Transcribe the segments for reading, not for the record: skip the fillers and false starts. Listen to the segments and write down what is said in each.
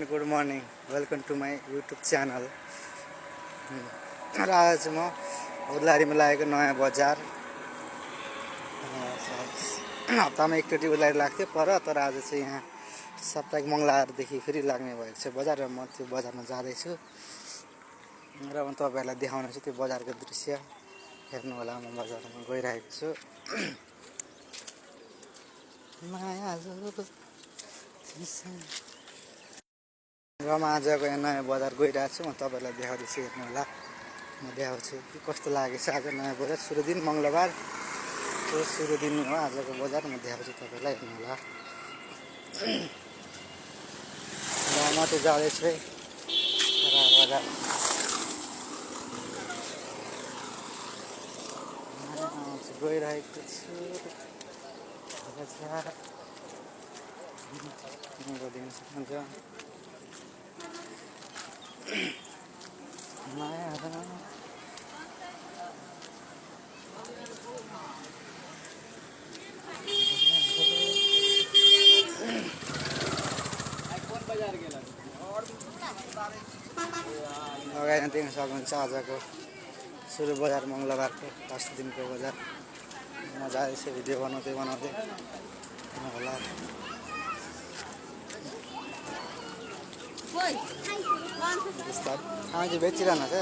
And good morning welcome to my YouTube channel. र आज चाहिँ म उदलाडीमा लागेको नयाँ बजार। हप्तामा एकचोटि उदलाडी लाग्थ्यो तर आज चाहिँ यहाँ साप्ताहिक मङ्गलबारदेखि फेरि लाग्ने भएको छ बजार र म त्यो बजारमा जाँदैछु र म तपाईँहरूलाई देखाउने छु त्यो बजारको दृश्य। हेर्नु होला, म बजारमा गइरहेको छु। र म आजको यहाँ नयाँ बजार गइरहेको छु। म तपाईँहरूलाई देखाउँदैछु, हेर्नु होला। म देखाउँछु कि कस्तो लागेको छ आज नयाँ बजार। सुरु दिन मङ्गलबार, सुरु दिन हो आजको बजार। म देखाउँछु तपाईँलाई, हेर्नु होला। र म चाहिँ जाँदैछु है बजार। गइरहेको छु बजार। दिन सक्नुहुन्छ अगाडि देख्न सक्नुहुन्छ आजको सुरु बजार मङ्गलबारको फर्स्ट दिनको बजार। म जाँदैछु भिडियो बनाउँदै होला। आज बेचिरहनु छ,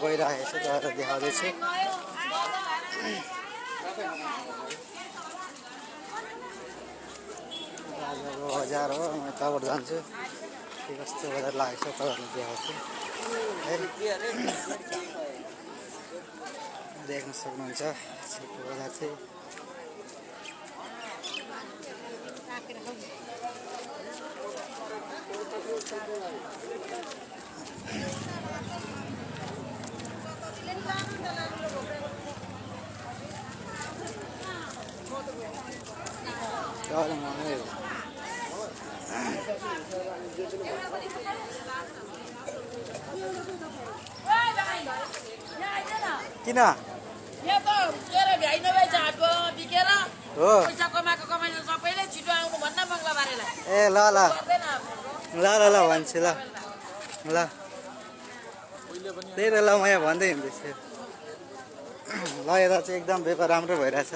गइरहेको छु तर देखाउँदैछु। आजको बजार हो, म यताबाट जान्छु। के कस्तो बजार लागेको छ तपाईँहरूले देखाउँछु। देख्न सक्नुहुन्छ आजको बजार चाहिँ। किन यहाँ त के अरे भ्याइ नभए झाटको बिकेर हो पैसा कमाएको कमाइले सबैले छिटो आउनु भन्न मङ्गलबारेलाई ए ल ल गर्दैन ल ल ल भन्छु ल ल त्यही त ल, म यहाँ भन्दै हिँड्दैछु। ल यता चाहिँ एकदम व्यापार राम्रो भइरहेछ,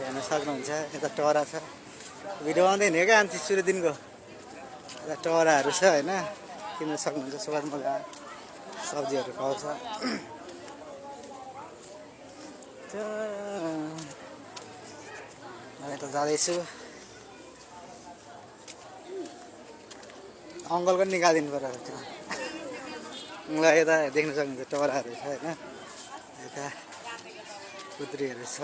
हेर्न सक्नुहुन्छ। यता टहरा छ, भिडियो आउँदै हिँडेको क्या अन्ति सुरु दिनको। यता टहराहरू छ होइन, किन्न सक्नुहुन्छ। सुवादमा सब्जीहरू पाउँछ। यता जाँदैछु। अङ्कल पनि निकालिदिनु पर्यो। ल यता देख्न सक्नुहुन्छ टहराहरू छ होइन, यता कुद्रीहरू छ।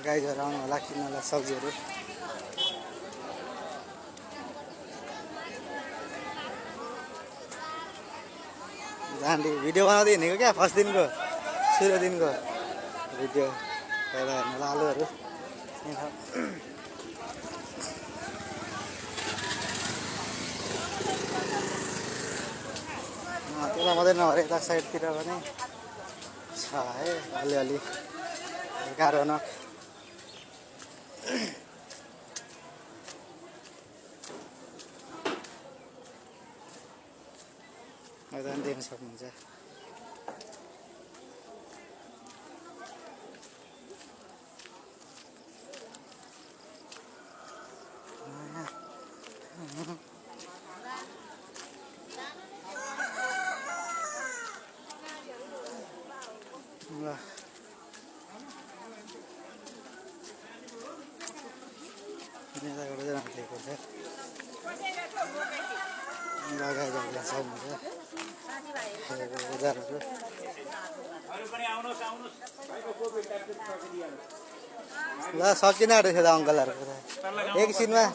गाईहरू आउनु होला किन्नलाई सब्जीहरू। जान्डी भिडियो बनाउँदै हिँडेको क्या फर्स्ट दिनको सुरु दिनको भिडियो हेर्दा हेर्नु होला। आलुहरू त्यता मात्रै नभएर यता साइडतिर पनि छ है अलिअलि गाह्रो न। देख्न सक्नुहुन्छ। ल यताबाट चाहिँ राखिदिएको छ। लगाइरहेको सक्नुहुन्छ बजारहरू। ल सकिन रहेछ त अङ्कलहरूको एकछिनमा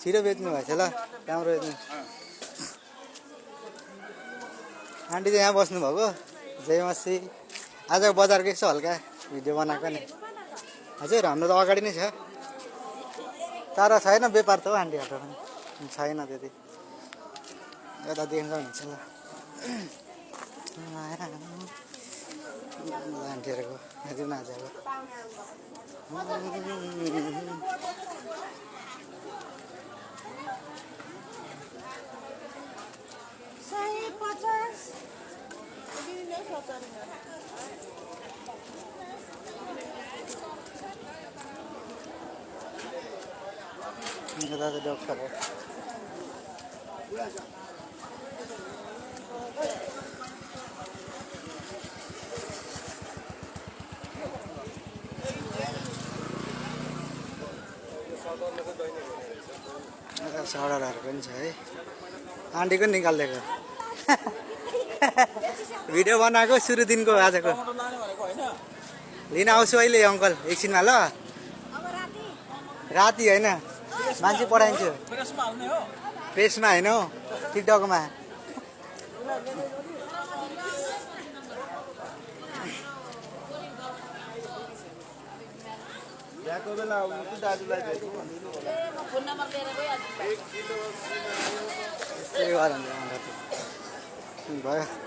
छिटो बेच्नु भएछ ल राम्रो बेच्नु आन्टी चाहिँ यहाँ बस्नुभएको जय मसी आजको बजारको यसो हल्का भिडियो बनाएको नि हजुर हाम्रो त अगाडि नै छ तर छैन व्यापार त हो आन्टीहरूको पनि छैन त्यति यता देख्न हुन्छ ल आन्टीहरूको हेर्नु नजाको दादा डॉक्टर है सडरहरू पनि छ है आन्टीको निकालिदिएको भिडियो बनाएको सुरु दिनको आजको लिन आउँछु अहिले अङ्कल एकछिनमा ल राति होइन मान्छे पठाइन्छु प्रेसमा होइन हौ टिकटकमा फोन नम्बर लिएर गइहाल्छु भयो